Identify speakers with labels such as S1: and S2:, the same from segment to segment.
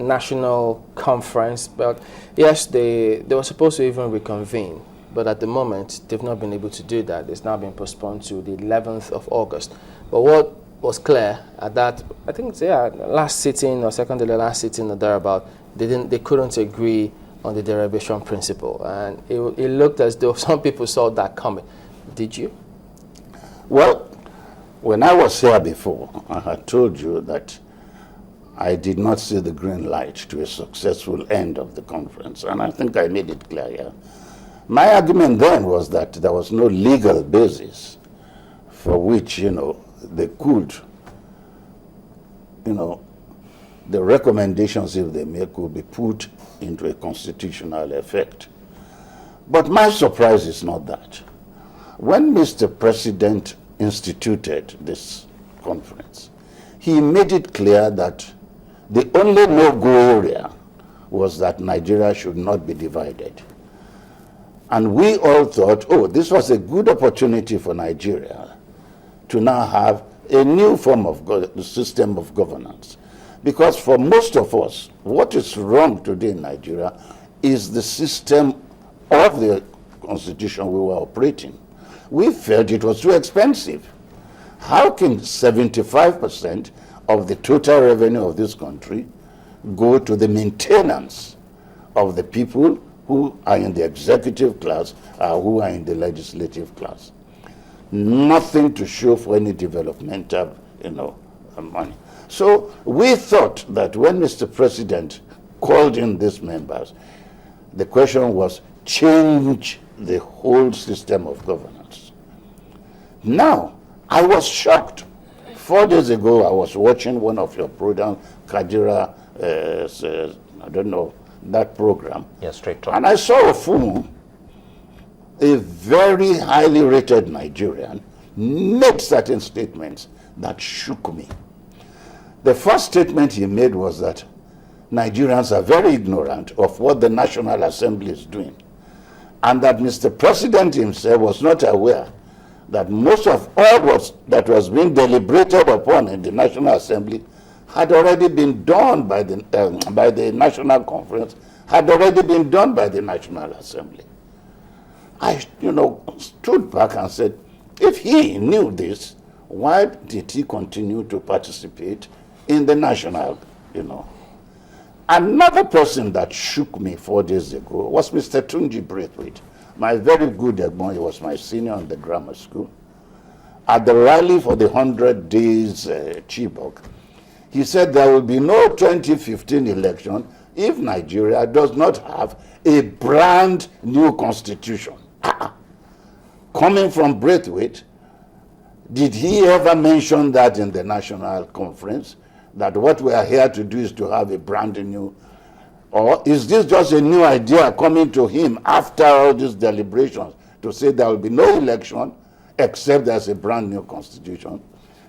S1: national conference, but yes, they were supposed to even reconvene, but at the moment they've not been able to do that. It's now been postponed to the 11th of August. But what was clear at that, I think it's last sitting or second to the last sitting or thereabout, they couldn't agree on the derivation principle, and it looked as though some people saw that coming. Did you?
S2: Well, when I was here before, I had told you that I did not see the green light to a successful end of the conference, and I think I made it clear here. My argument then was that there was no legal basis for which, they could, the recommendations, if they make, could be put into a constitutional effect. But my surprise is not that. When Mr. President instituted this conference, he made it clear that the only no-go area was that Nigeria should not be divided. And we all thought, this was a good opportunity for Nigeria to now have a new form of system of governance. Because for most of us, what is wrong today in Nigeria is the system of the constitution we were operating. We felt it was too expensive. How can 75% of the total revenue of this country go to the maintenance of the people who are in the executive class or who are in the legislative class? Nothing to show for any developmental, money. So we thought that when Mr. President called in these members, the question was change the whole system of governance. Now, I was shocked. 4 days ago, I was watching one of your programs, Kadira, I don't know, that program.
S3: Yeah, Straight Talk.
S2: And I saw a fool, a very highly rated Nigerian, made certain statements that shook me. The first statement he made was that Nigerians are very ignorant of what the National Assembly is doing, and that Mr. President himself was not aware that most of all that was being deliberated upon in the National Assembly had already been done by the National Conference, had already been done by the National Assembly. I, stood back and said, if he knew this, why did he continue to participate in the national, Another person that shook me 4 days ago was Mr. Tunji Braithwaite, my very good Egbon. He was my senior in the grammar school. At the rally for the 100 days Chibok, he said there will be no 2015 election if Nigeria does not have a brand new constitution. Coming from Braithwaite, did he ever mention that in the national conference, that what we are here to do is to have a brand new, or is this just a new idea coming to him after all these deliberations to say there will be no election except there's a brand new constitution,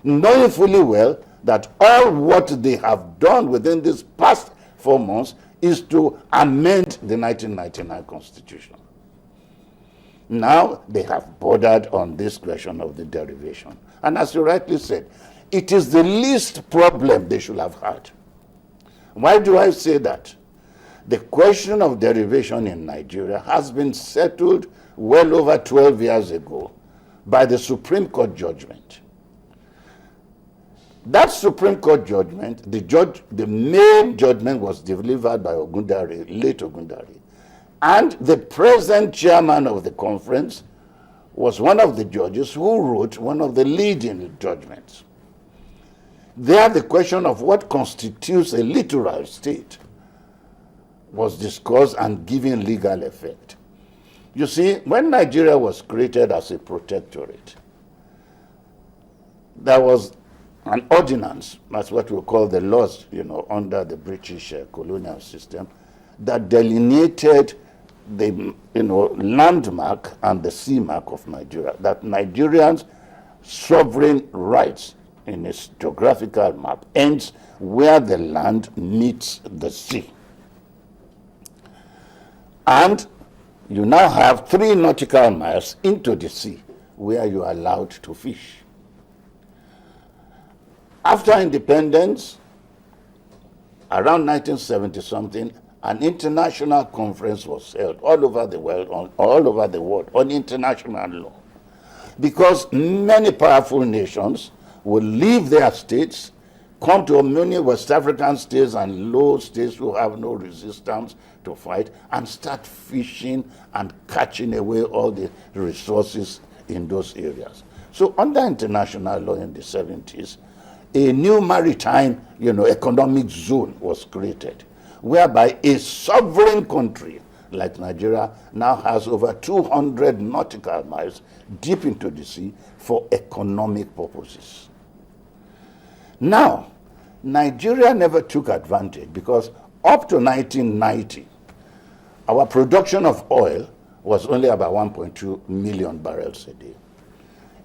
S2: knowing fully well that all what they have done within these past 4 months is to amend the 1999 constitution. Now they have bordered on this question of the derivation. And as you rightly said, it is the least problem they should have had. Why do I say that? The question of derivation in Nigeria has been settled well over 12 years ago by the Supreme Court judgment. That Supreme Court judgment, the main judgment was delivered by late Ogundari. And the present chairman of the conference was one of the judges who wrote one of the leading judgments. There, the question of what constitutes a literal state was discussed and given legal effect. You see, when Nigeria was created as a protectorate, there was an ordinance, that's what we call the laws, under the British colonial system, that delineated the landmark and the sea mark of Nigeria, that Nigerians' sovereign rights in its geographical map ends where the land meets the sea. And you now have 3 nautical miles into the sea where you are allowed to fish. After independence, around 1970-something, an international conference was held all over the world on international law. Because many powerful nations will leave their states, come to many West African states and low states who have no resistance to fight, and start fishing and catching away all the resources in those areas. So under international law in the 70s, a new maritime, economic zone was created, whereby a sovereign country like Nigeria now has over 200 nautical miles deep into the sea for economic purposes. Now, Nigeria never took advantage because up to 1990, our production of oil was only about 1.2 million barrels a day.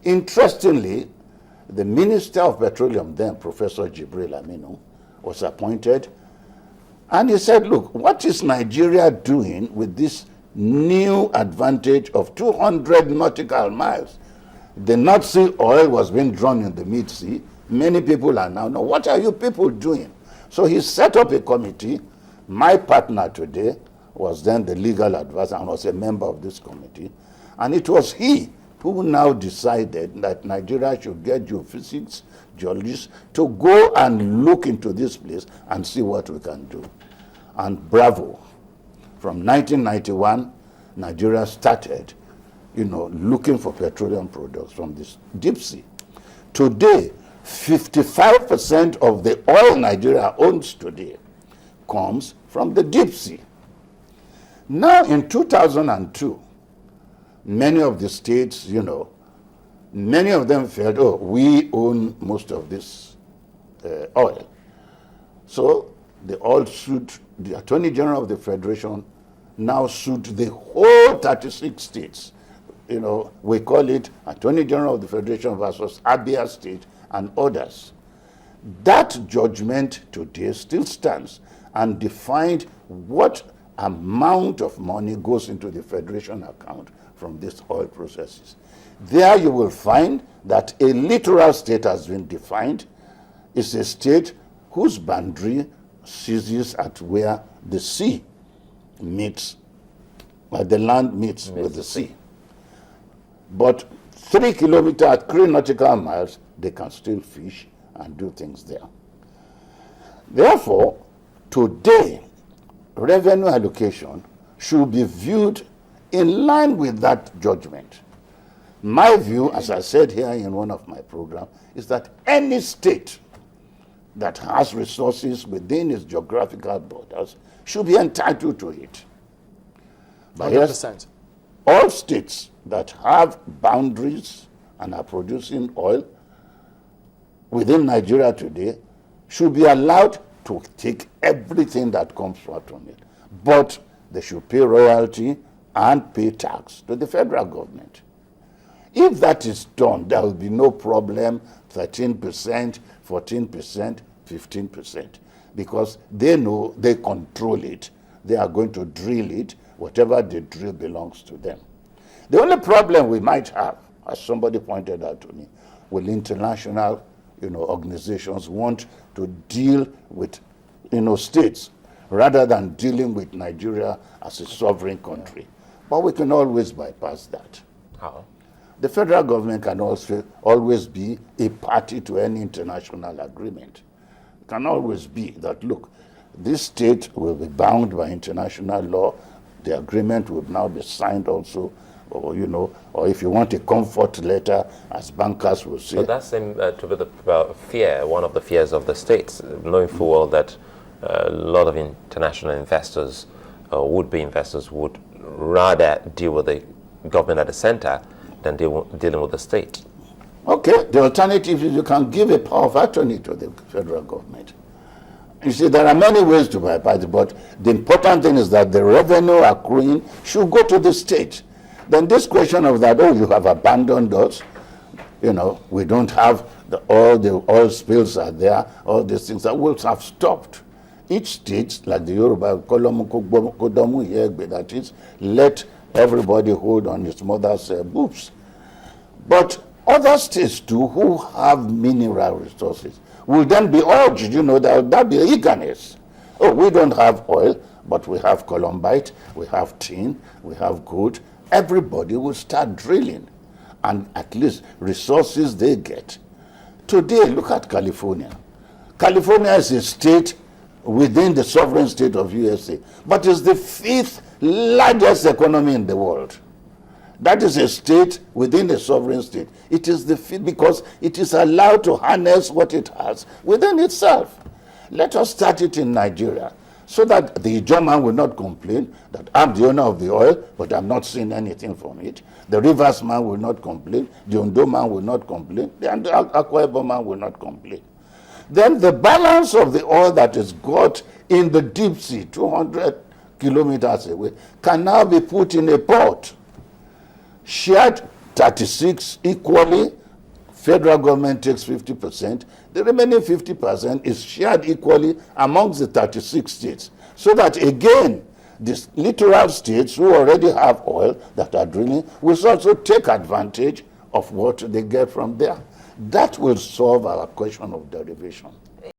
S2: Interestingly, the Minister of Petroleum then, Professor Jibril Aminu, was appointed, and he said, look, what is Nigeria doing with this new advantage of 200 nautical miles? The North Sea oil was being drawn in the mid-sea. Many people are now, what are you people doing? So he set up a committee. My partner today was then the legal advisor and was a member of this committee. And it was he who now decided that Nigeria should get geophysics, geologists, to go and look into this place and see what we can do. And bravo. From 1991, Nigeria started, looking for petroleum products from this deep sea. Today, 55% of the oil Nigeria owns today comes from the deep sea. Now, in 2002, many of the states, many of them felt, oh, we own most of this oil. So they all sued, the Attorney General of the Federation now sued the whole 36 states. We call it Attorney General of the Federation versus Abia State and others. That judgment today still stands and defined what amount of money goes into the Federation account from these oil processes. There you will find that a littoral state has been defined. It's a state whose boundary ceases at where the sea meets, where the land meets with the sea. But 3 kilometers, 3 nautical miles, they can still fish and do things there. Therefore, today, revenue allocation should be viewed in line with that judgment. My view, as I said here in one of my programs, is that any state that has resources within its geographical borders should be entitled to it. But
S1: 100%.
S2: yes, all states that have boundaries and are producing oil within Nigeria today should be allowed to take everything that comes out from it. But they should pay royalty and pay tax to the federal government. If that is done, there will be no problem, 13%, 14%, 15%, because they know they control it. They are going to drill it. Whatever they drill belongs to them. The only problem we might have, as somebody pointed out to me, will international organizations want to deal with states rather than dealing with Nigeria as a sovereign country. But we can always bypass that.
S3: How?
S2: The federal government can also always be a party to any international agreement. It can always be that, look, this state will be bound by international law. The agreement will now be signed also, or if you want a comfort letter, as bankers will say.
S3: But that seems to be the fear, one of the fears of the states, knowing full well that a lot of international investors, would-be investors, would rather deal with the government at the center than dealing with the state.
S2: Okay, the alternative is you can give a power of attorney to the federal government. You see, there are many ways to bypass it, but the important thing is that the revenue accruing should go to the state. Then this question of that, you have abandoned us, we don't have all the oil spills are there, all these things that will have stopped. Each state, like the Yoruba, that is, let everybody hold on its mother's boobs. But other states too, who have mineral resources, will then be urged, there'll be eagerness Oh, we don't have oil, but we have columbite, we have tin, we have gold. Everybody will start drilling, and at least resources they get. Today, look at California. California is a state within the sovereign state of USA, but is the 5th largest economy in the world. That is a state within a sovereign state. It is the 5th because it is allowed to harness what it has within itself. Let us start it in Nigeria, so that the German will not complain that I'm the owner of the oil, but I'm not seeing anything from it. The Rivers man will not complain. The Ondo man will not complain. The Akwa Ibom man will not complain. Then the balance of the oil that is got in the deep sea, 200 kilometers away, can now be put in a port. Shared 36 equally, federal government takes 50%. The remaining 50% is shared equally amongst the 36 states. So that again, these littoral states who already have oil that are drilling will also take advantage of what they get from there. That will solve our question of derivation.